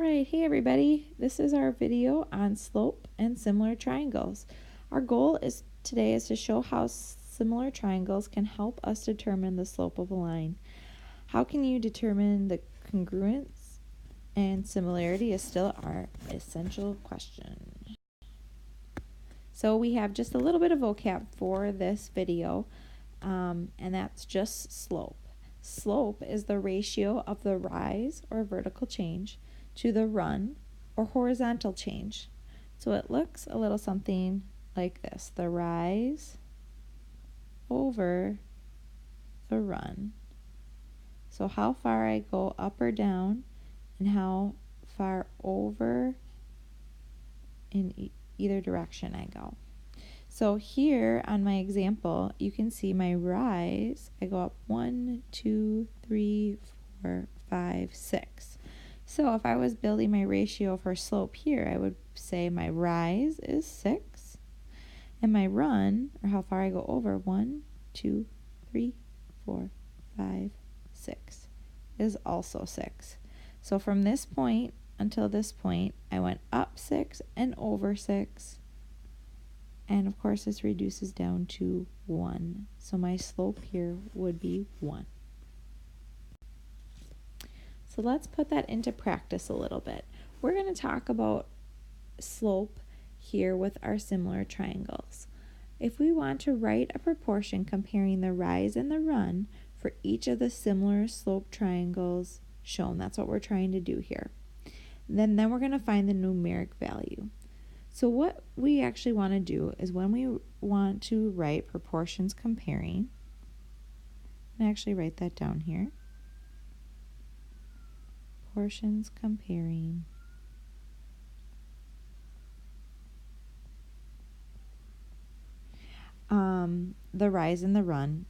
Alright, hey everybody, this is our video on slope and similar triangles. Our goal today is to show how similar triangles can help us determine the slope of a line. How can you determine the congruence and similarity is still our essential question. So we have just a little bit of vocab for this video, and that's just slope. Slope is the ratio of the rise or vertical change to the run or horizontal change. So it looks a little something like this: the rise over the run. So how far I go up or down and how far over in either direction I go. So here on my example, you can see my rise. I go up 1, 2, 3, 4, 5, 6. So if I was building my ratio for slope here, I would say my rise is 6, and my run, or how far I go over, 1, 2, 3, 4, 5, 6, is also 6. So from this point until this point, I went up 6 and over 6. And of course this reduces down to 1. So my slope here would be 1. So let's put that into practice a little bit. We're going to talk about slope here with our similar triangles. If we want to write a proportion comparing the rise and the run for each of the similar slope triangles shown, that's what we're trying to do here. Then we're going to find the numeric value. So what we actually want to do is when we want to write proportions comparing, and actually write that down here, proportions comparing the rise and the run,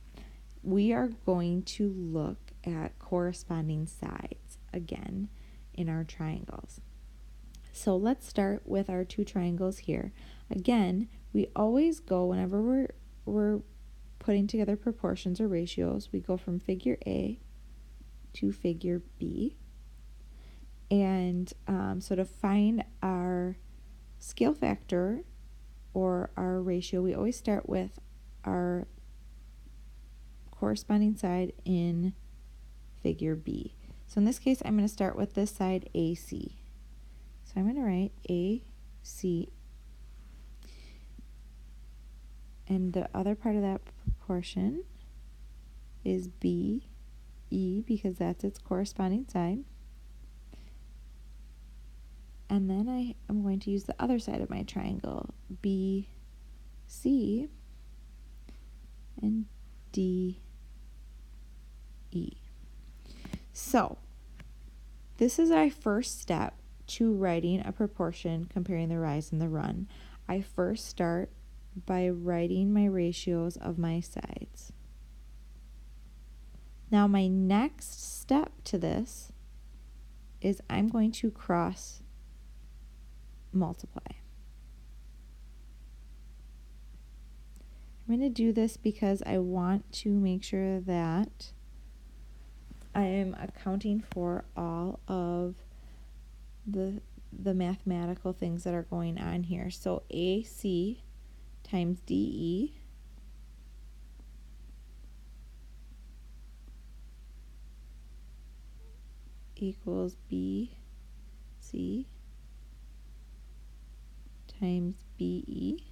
we are going to look at corresponding sides again in our triangles. So let's start with our two triangles here. Again, we always go, whenever we're putting together proportions or ratios, we go from figure A to figure B. And so to find our scale factor or our ratio, we always start with our corresponding side in figure B. So in this case, I'm going to start with this side AC. So I'm going to write AC, and the other part of that proportion is BE because that's its corresponding side. And then I am going to use the other side of my triangle, BC and DE. So this is our first step to writing a proportion comparing the rise and the run. I first start by writing my ratios of my sides. Now my next step to this is I'm going to cross multiply. I'm going to do this because I want to make sure that I am accounting for all of the mathematical things that are going on here. So AC times DE equals BC times BE.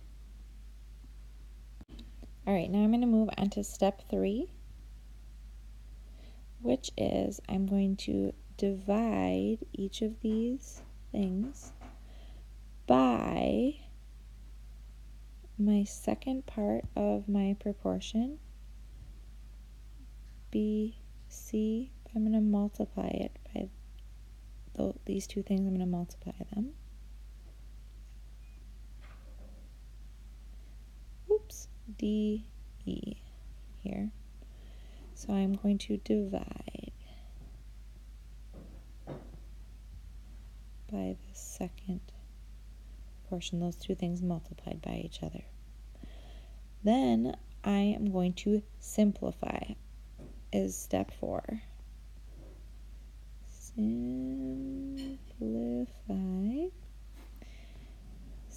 All right, now I'm going to move on to step 3, which is I'm going to divide each of these things by my second part of my proportion, BC. I'm going to multiply it by these two things. I'm going to multiply them. Oops, DE here. So I'm going to divide by the second portion, those two things multiplied by each other. Then I am going to simplify, is step 4. Simplify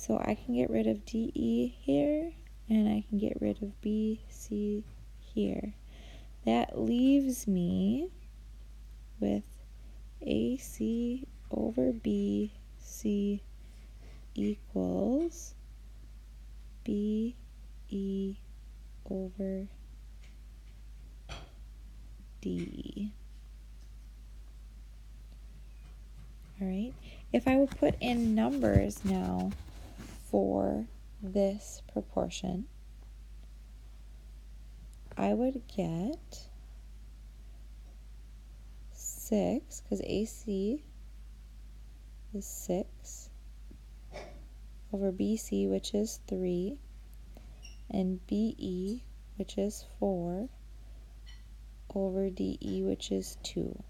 So I can get rid of DE here, and I can get rid of BC here. That leaves me with AC over BC equals BE over DE. All right, if I would put in numbers now for this proportion, I would get 6, because AC is 6, over BC, which is 3, and BE, which is 4, over DE, which is 2.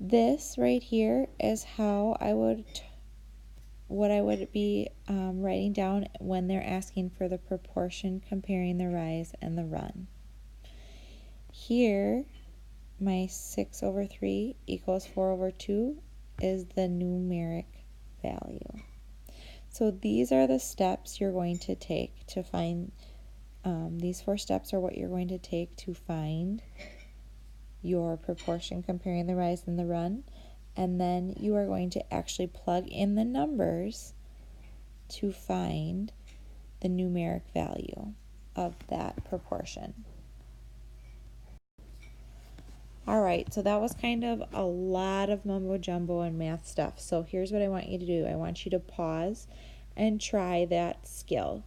This right here is how I would, what I would be writing down when they're asking for the proportion comparing the rise and the run. Here, my 6 over 3 equals 4 over 2 is the numeric value. So these are the steps you're going to take to find, these 4 steps are what you're going to take to find your proportion comparing the rise and the run, and then you are going to actually plug in the numbers to find the numeric value of that proportion. Alright, so that was kind of a lot of mumbo jumbo and math stuff. So here's what I want you to do. I want you to pause and try that skill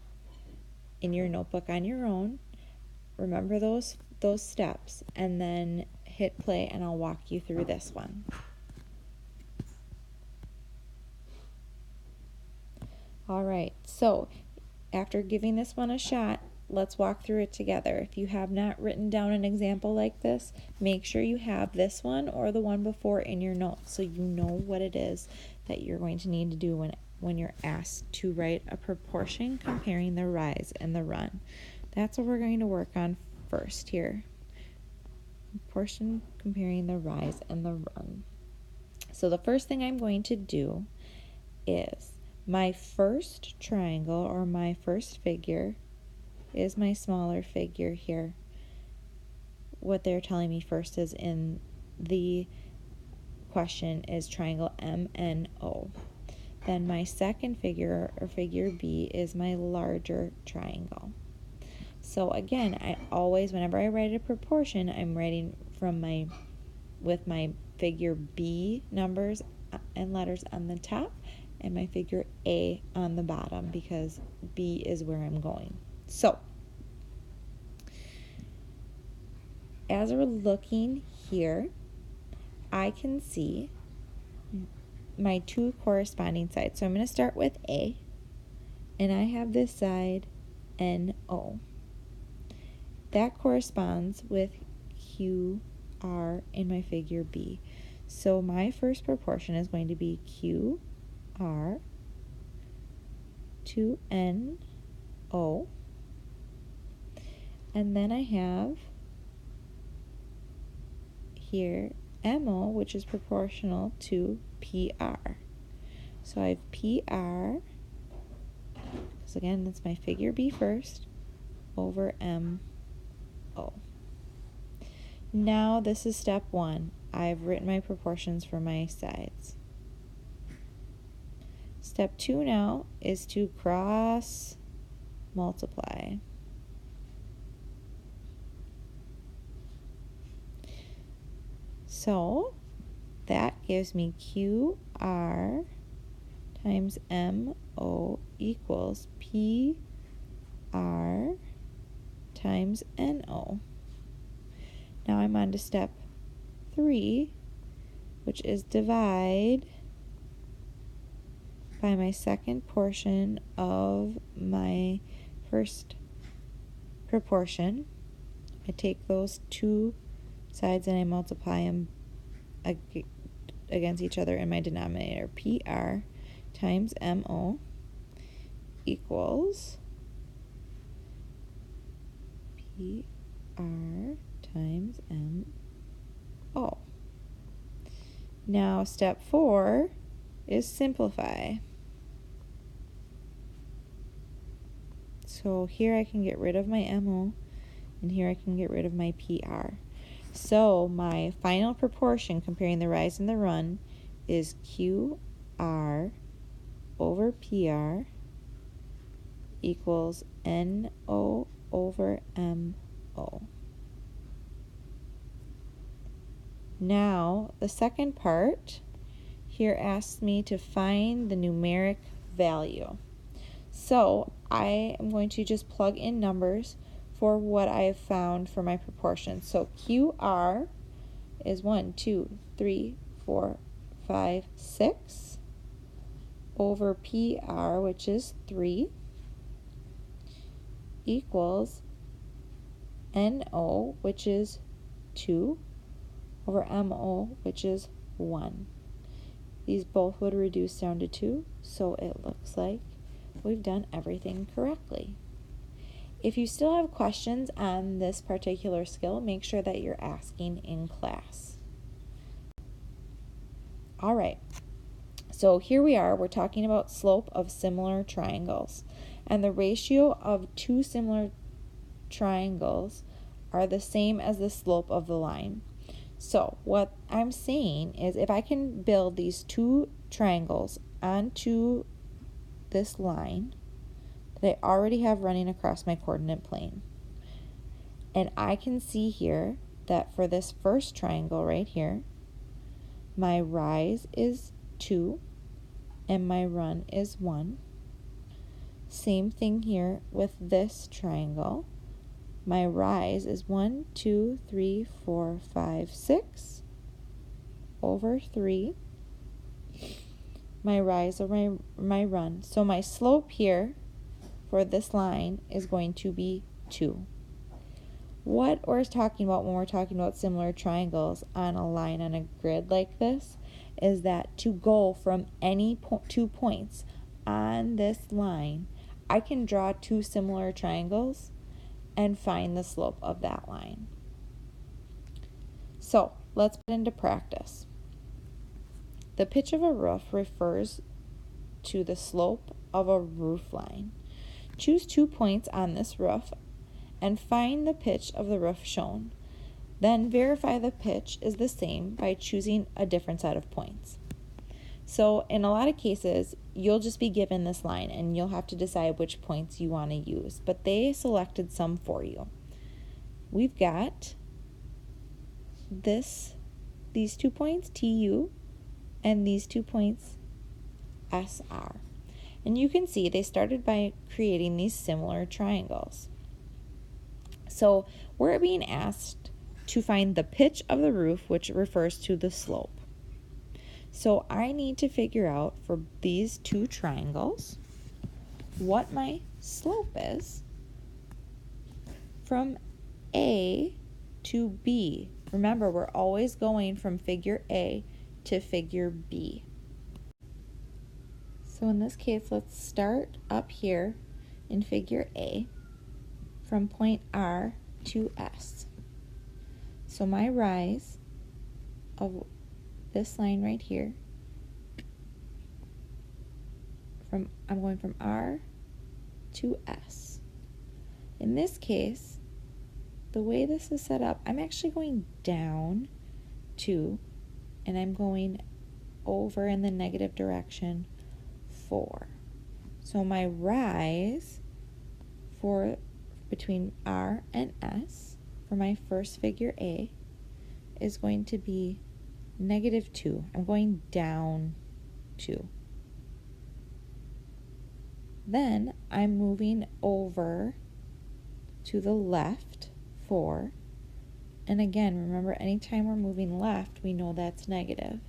in your notebook on your own. Remember those steps, and then hit play and I'll walk you through this one. Alright, so after giving this one a shot, let's walk through it together. If you have not written down an example like this, make sure you have this one or the one before in your notes so you know what it is that you're going to need to do when you're asked to write a proportion comparing the rise and the run. That's what we're going to work on first here. Proportion comparing the rise and the run. So the first thing I'm going to do is my first triangle, or my first figure, is my smaller figure here. What they're telling me first is in the question is triangle MNO. Then my second figure, or figure B, is my larger triangle. So again, I always, whenever I write a proportion, I'm writing with my figure B numbers and letters on the top, and my figure A on the bottom, because B is where I'm going. So, as we're looking here, I can see my 2 corresponding sides. So I'm going to start with A, and I have this side NO. That corresponds with QR in my figure B. So my first proportion is going to be QR to NO. And then I have here MO, which is proportional to PR. So I have PR, because again, that's my figure B first, over MO. Now this is step 1. I've written my proportions for my sides. Step 2 now is to cross multiply. So that gives me QR times MO equals PR times NO. Now I'm on to step 3, which is divide by my second portion of my first proportion. I take those 2 sides and I multiply them against each other in my denominator. PR times MO equals PR times MO. Now step 4 is simplify. So here I can get rid of my MO, and here I can get rid of my PR. So my final proportion comparing the rise and the run is QR over PR equals NO over MO. Now, the second part here asks me to find the numeric value. So I am going to just plug in numbers for what I have found for my proportions. So QR is 1, 2, 3, 4, 5, 6 over PR, which is 3, equals NO, which is 2, over MO, which is 1. These both would reduce down to 2, so it looks like we've done everything correctly. If you still have questions on this particular skill, make sure that you're asking in class. All right, so here we are. We're talking about slope of similar triangles. And the ratio of two similar triangles are the same as the slope of the line. So what I'm saying is if I can build these two triangles onto this line that I already have running across my coordinate plane, and I can see here that for this first triangle right here, my rise is 2 and my run is 1. Same thing here with this triangle. My rise is 1, 2, 3, 4, 5, 6 over 3. My rise over my run. So my slope here for this line is going to be 2. What we're talking about when we're talking about similar triangles on a line on a grid like this is that to go from any 2 points on this line, I can draw two similar triangles and find the slope of that line. So let's put into practice. The pitch of a roof refers to the slope of a roof line. Choose 2 points on this roof and find the pitch of the roof shown. Then verify the pitch is the same by choosing a different set of points. So in a lot of cases, you'll just be given this line and you'll have to decide which points you want to use, but they selected some for you. We've got these 2 points, TU, and these 2 points, SR. And you can see they started by creating these similar triangles. So we're being asked to find the pitch of the roof, which refers to the slope. So I need to figure out for these 2 triangles what my slope is from A to B. Remember, we're always going from figure A to figure B. So in this case, let's start up here in figure A from point R to S. So my rise of this line right here, I'm going from R to S. In this case, the way this is set up, I'm actually going down 2, and I'm going over in the negative direction 4. So my rise for between R and S for my first figure A is going to be -2. I'm going down 2. Then I'm moving over to the left 4. And again, remember, anytime we're moving left, we know that's negative.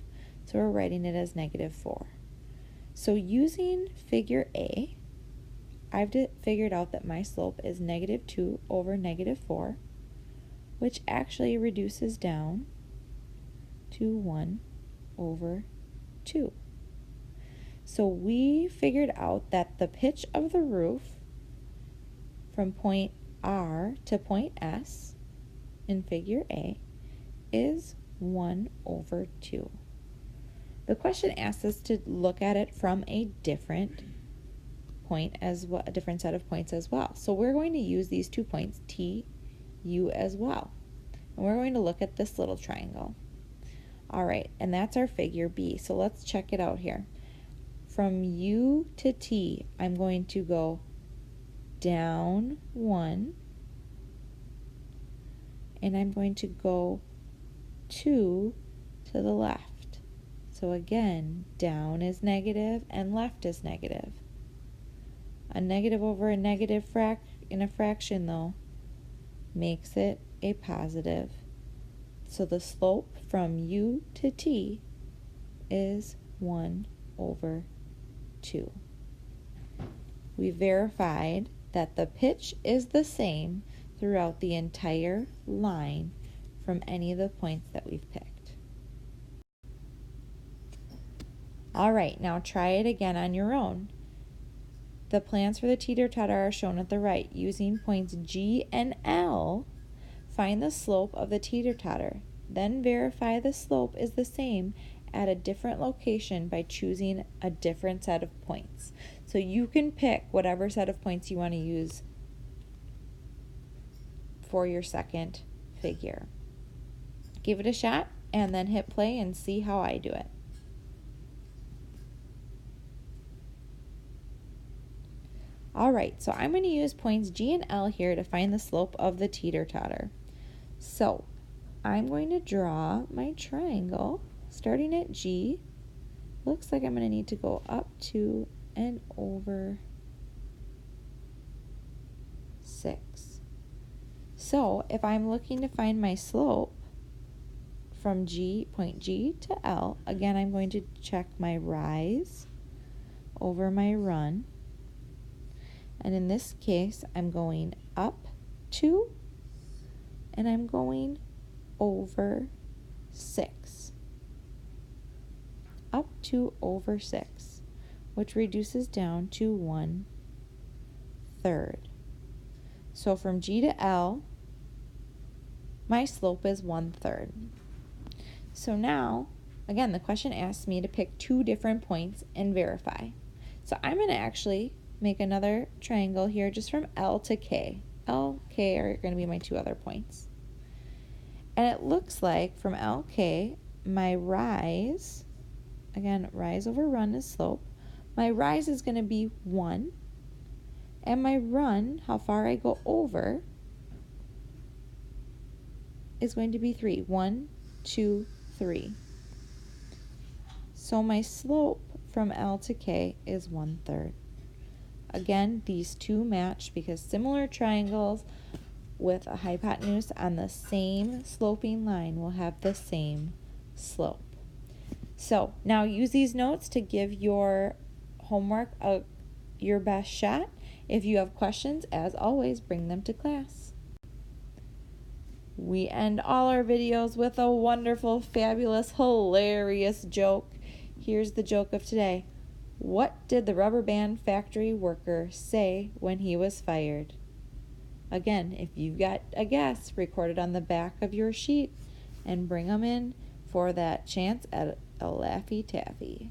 So we're writing it as -4. So using figure A, I've figured out that my slope is -2 over -4, which actually reduces down to 1 over 2. So we figured out that the pitch of the roof from point R to point S in figure A is 1 over 2. The question asks us to look at it from a different point as well, a different set of points as well. So we're going to use these 2 points, T, U as well. And we're going to look at this little triangle. All right, and that's our figure B. So let's check it out here. From U to T, I'm going to go down 1, and I'm going to go 2 to the left. So again, down is negative and left is negative. A negative over a negative in a fraction, though, makes it a positive. So the slope from U to T is 1 over 2. We verified that the pitch is the same throughout the entire line from any of the points that we've picked. All right, now try it again on your own. The plans for the teeter-totter are shown at the right. Using points G and L, find the slope of the teeter-totter. Then verify the slope is the same at a different location by choosing a different set of points. So you can pick whatever set of points you want to use for your second figure. Give it a shot and then hit play and see how I do it. All right, so I'm going to use points G and L here to find the slope of the teeter-totter. So I'm going to draw my triangle starting at G. Looks like I'm going to need to go up 2 and over 6. So if I'm looking to find my slope from point G to L, again I'm going to check my rise over my run. And in this case, I'm going up 2 and I'm going over 6. Up 2 over 6, which reduces down to 1/3. So from G to L, my slope is 1/3. So now, again, the question asks me to pick 2 different points and verify. So I'm going to actually make another triangle here just from L to K. L, K are going to be my 2 other points. And it looks like from LK, my rise, again, rise over run is slope. My rise is going to be 1. And my run, how far I go over, is going to be 3. 1, 2, 3. So my slope from L to K is 1/3. Again, these 2 match because similar triangles with a hypotenuse on the same sloping line will have the same slope. So now use these notes to give your homework your best shot. If you have questions, as always, bring them to class. We end all our videos with a wonderful, fabulous, hilarious joke. Here's the joke of today. What did the rubber band factory worker say when he was fired? Again, if you've got a guess, record it on the back of your sheet and bring them in for that chance at a Laffy Taffy.